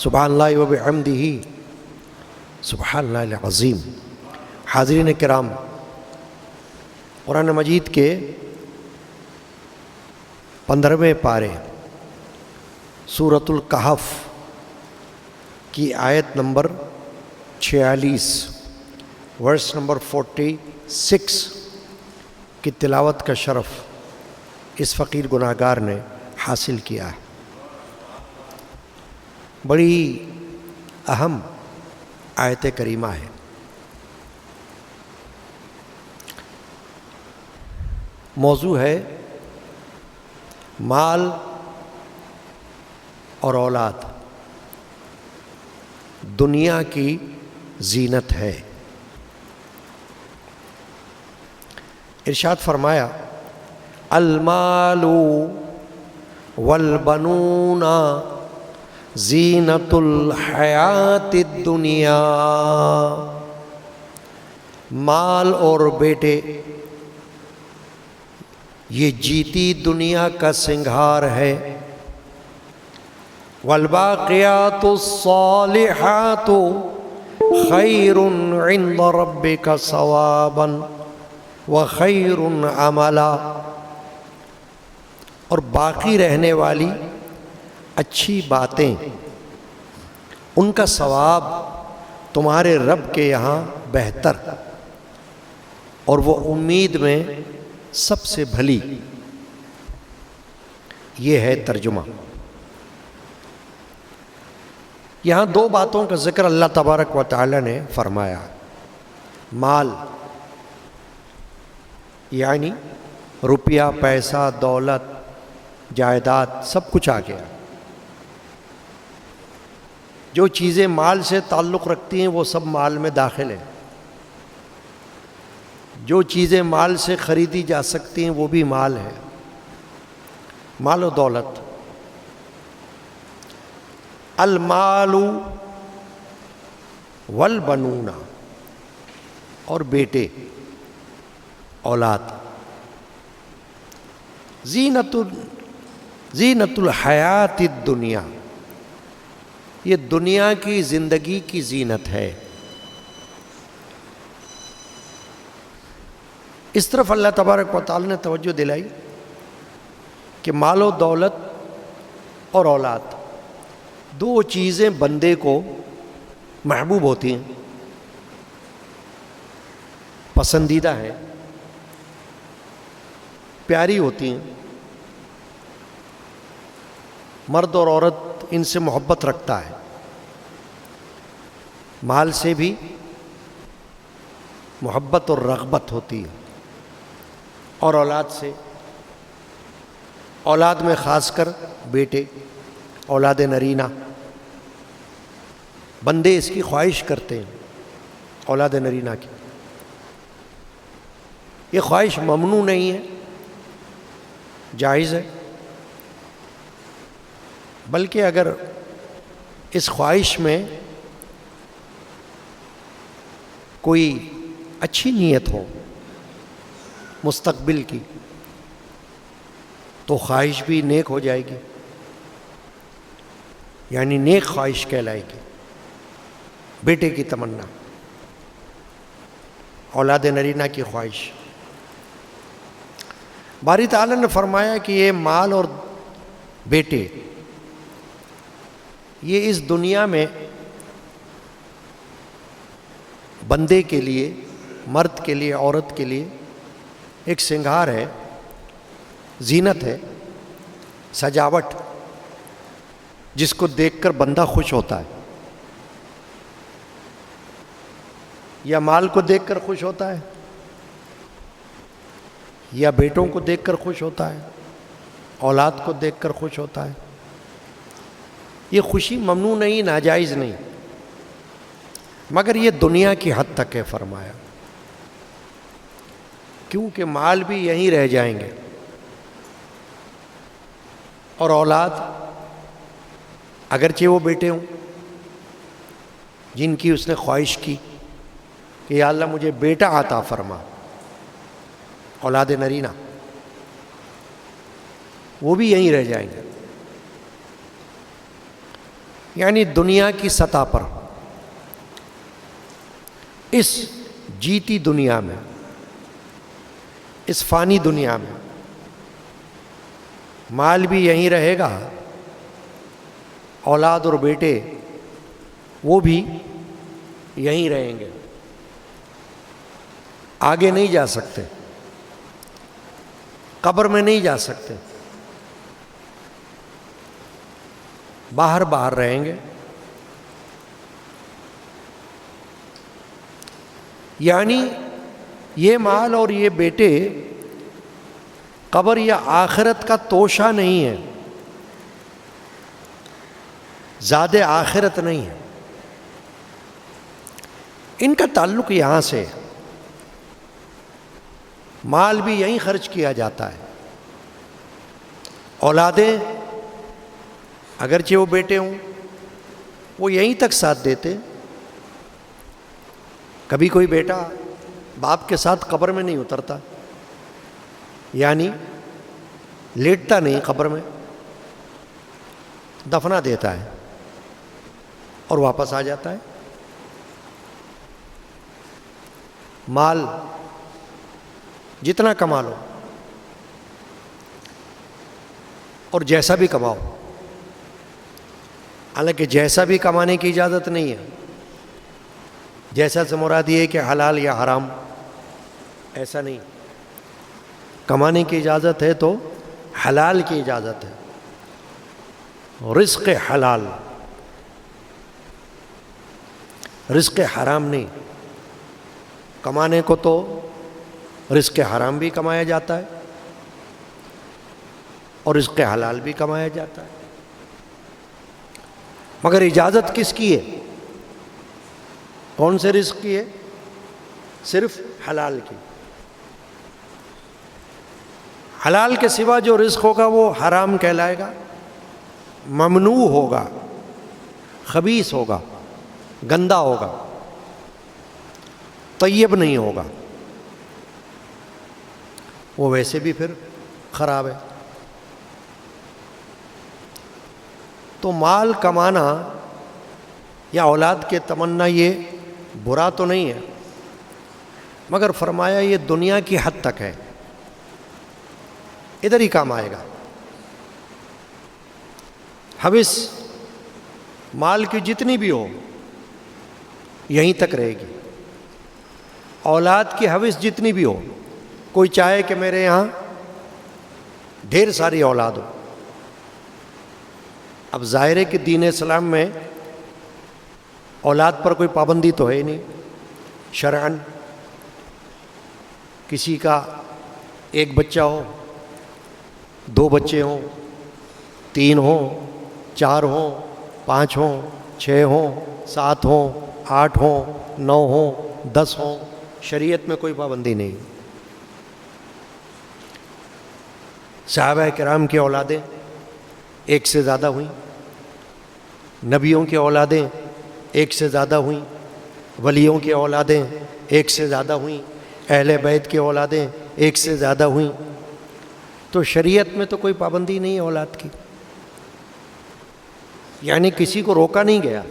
سبحان اللہ و بحمدہ سبحان اللہ العظیم۔ حاضرین کرام، قرآن مجید کے 15ویں پارے سورۃ الکہف کی آیت نمبر 46 ورس نمبر 46 کی تلاوت کا شرف اس فقیر گناہ گار نے حاصل کیا ہے۔ بڑی اہم آیت کریمہ ہے۔ موضوع ہے مال اور اولاد دنیا کی زینت ہے۔ ارشاد فرمایا المال والبنون زینت الحیات الدنیا، مال اور بیٹے یہ جیتی دنیا کا سنگھار ہے۔ والباقیات الصالحات خیر عند ربک ثوابا وخیر عملا، اور باقی رہنے والی اچھی باتیں ان کا ثواب تمہارے رب کے یہاں بہتر، اور وہ امید میں سب سے بھلی۔ یہ ہے ترجمہ۔ یہاں دو باتوں کا ذکر اللہ تبارک و تعالی نے فرمایا۔ مال یعنی روپیہ، پیسہ، دولت، جائیداد، سب کچھ آ گیا۔ جو چیزیں مال سے تعلق رکھتی ہیں وہ سب مال میں داخل ہیں۔ جو چیزیں مال سے خریدی جا سکتی ہیں وہ بھی مال ہے، مال و دولت۔ المال والبنون، اور بیٹے، اولاد، زینت الحیات الدنیا، یہ دنیا کی زندگی کی زینت ہے۔ اس طرف اللہ تبارک و تعالی نے توجہ دلائی کہ مال و دولت اور اولاد دو چیزیں بندے کو محبوب ہوتی ہیں، پسندیدہ ہیں، پیاری ہوتی ہیں۔ مرد اور عورت ان سے محبت رکھتا ہے، مال سے بھی محبت اور رغبت ہوتی ہے، اور اولاد سے، اولاد میں خاص کر بیٹے، اولاد نرینہ، بندے اس کی خواہش کرتے ہیں اولاد نرینہ کی۔ یہ خواہش ممنوع نہیں ہے، جائز ہے، بلکہ اگر اس خواہش میں کوئی اچھی نیت ہو مستقبل کی تو خواہش بھی نیک ہو جائے گی، یعنی نیک خواہش کہلائے گی۔ بیٹے کی تمنا، اولاد نرینہ کی خواہش۔ باری تعالیٰ نے فرمایا کہ یہ مال اور بیٹے یہ اس دنیا میں بندے کے لیے، مرد کے لیے، عورت کے لیے ایک سنگھار ہے، زینت ہے، سجاوٹ، جس کو دیکھ کر بندہ خوش ہوتا ہے۔ یا مال کو دیکھ کر خوش ہوتا ہے، یا بیٹوں کو دیکھ کر خوش ہوتا ہے، اولاد کو دیکھ کر خوش ہوتا ہے۔ یہ خوشی ممنوع نہیں، ناجائز نہیں، مگر یہ دنیا کی حد تک ہے فرمایا، کیونکہ مال بھی یہیں رہ جائیں گے، اور اولاد اگرچہ وہ بیٹے ہوں جن کی اس نے خواہش کی کہ یا اللہ مجھے بیٹا عطا فرما، اولاد نرینہ، وہ بھی یہیں رہ جائیں گے۔ یعنی دنیا کی سطح پر، اس جیتی دنیا میں، اس فانی دنیا میں مال بھی یہیں رہے گا، اولاد اور بیٹے وہ بھی یہیں رہیں گے، آگے نہیں جا سکتے، قبر میں نہیں جا سکتے، باہر رہیں گے۔ یعنی یہ مال اور یہ بیٹے قبر یا آخرت کا توشہ نہیں ہے، زاد آخرت نہیں ہے، ان کا تعلق یہاں سے، مال بھی یہیں خرچ کیا جاتا ہے، اولادیں اگرچہ وہ بیٹے ہوں وہ یہیں تک ساتھ دیتے، کبھی کوئی بیٹا باپ کے ساتھ قبر میں نہیں اترتا، یعنی لیٹتا نہیں قبر میں، دفنا دیتا ہے اور واپس آ جاتا ہے۔ مال جتنا کما لو اور جیسا بھی کماؤ، حالانکہ جیسا بھی کمانے کی اجازت نہیں ہے، جیسا سے مراد یہ ہے کہ حلال یا حرام، ایسا نہیں، کمانے کی اجازت ہے تو حلال کی اجازت ہے، رزق حلال، رزق حرام نہیں۔ کمانے کو تو رزق حرام بھی کمایا جاتا ہے اور رزق حلال بھی کمایا جاتا ہے، مگر اجازت کس کی ہے؟ کون سے رزق کی ہے؟ صرف حلال کی۔ حلال کے سوا جو رزق ہوگا وہ حرام کہلائے گا، ممنوع ہوگا، خبیث ہوگا، گندا ہوگا، طیب نہیں ہوگا، وہ ویسے بھی پھر خراب ہے۔ تو مال کمانا یا اولاد کے تمنا یہ برا تو نہیں ہے، مگر فرمایا یہ دنیا کی حد تک ہے، ادھر ہی کام آئے گا۔ حوث مال کی جتنی بھی ہو یہیں تک رہے گی، اولاد کی حوث جتنی بھی ہو، کوئی چاہے کہ میرے یہاں ڈھیر ساری اولاد ہو، اب ظاہر ہے کہ دین اسلام میں اولاد پر کوئی پابندی تو ہے ہی نہیں شرعاً، کسی کا ایک بچہ ہو، 2 بچے ہوں، 3 ہوں، 4 ہوں، 5 ہوں، 6 ہوں، 7 ہوں، 8 ہوں، 9 ہوں، 10 ہوں، شریعت میں کوئی پابندی نہیں۔ صحابہ کرام کی اولادیں ایک سے زیادہ ہوئیں، نبیوں کی اولادیں ایک سے زیادہ ہوئیں، ولیوں کی اولادیں ایک سے زیادہ ہوئیں، اہل بیت کی اولادیں ایک سے زیادہ ہوئیں، تو شریعت میں تو کوئی پابندی نہیں ہے اولاد کی، یعنی کسی کو روکا نہیں گیا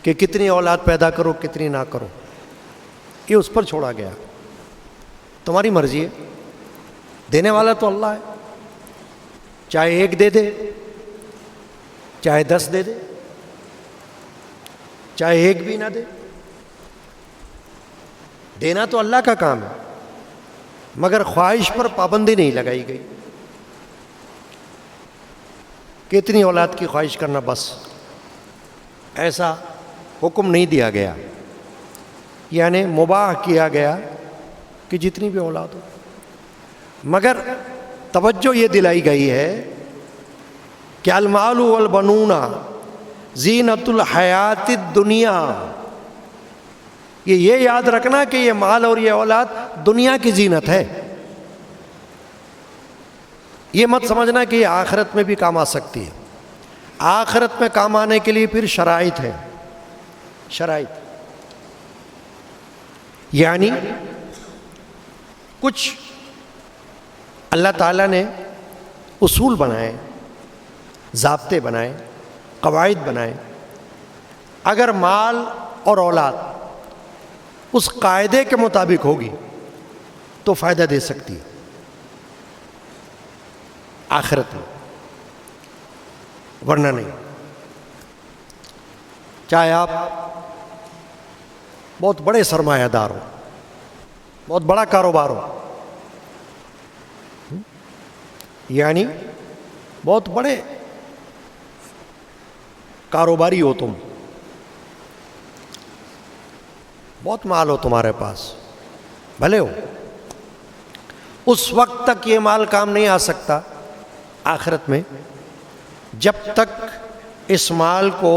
کہ کتنی اولاد پیدا کرو کتنی نہ کرو، یہ اس پر چھوڑا گیا، تمہاری مرضی ہے، دینے والا تو اللہ ہے، چاہے 1 دے دے، چاہے 10 دے دے، چاہے 1 بھی نہ دے، دینا تو اللہ کا کام ہے، مگر خواہش پر پابندی نہیں لگائی گئی کہ اتنی اولاد کی خواہش کرنا بس، ایسا حکم نہیں دیا گیا، یعنی مباح کیا گیا کہ جتنی بھی اولاد ہو، مگر توجہ یہ دلائی گئی ہے کہ المال والبنون زینت الحیات الدنیا، یہ یاد رکھنا کہ یہ مال اور یہ اولاد دنیا کی زینت ہے، یہ مت سمجھنا کہ یہ آخرت میں بھی کام آ سکتی ہے، آخرت میں کام آنے کے لیے پھر شرائط ہے، شرائط یعنی کچھ اللہ تعالیٰ نے اصول بنائے، ضابطے بنائے، قواعد بنائیں. اگر مال اور اولاد اس قاعدے کے مطابق ہوگی تو فائدہ دے سکتی ہے آخرت میں، ورنہ نہیں. چاہے آپ بہت بڑے سرمایہ دار ہو، بہت بڑا کاروبار ہو، یعنی بہت بڑے کاروباری ہو، تم بہت مال ہو تمہارے پاس، بھلے ہو، اس وقت تک یہ مال کام نہیں آ سکتا آخرت میں جب تک اس مال کو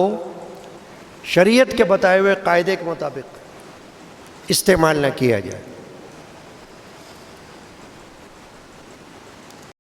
شریعت کے بتائے ہوئے قاعدے کے مطابق استعمال نہ کیا جائے.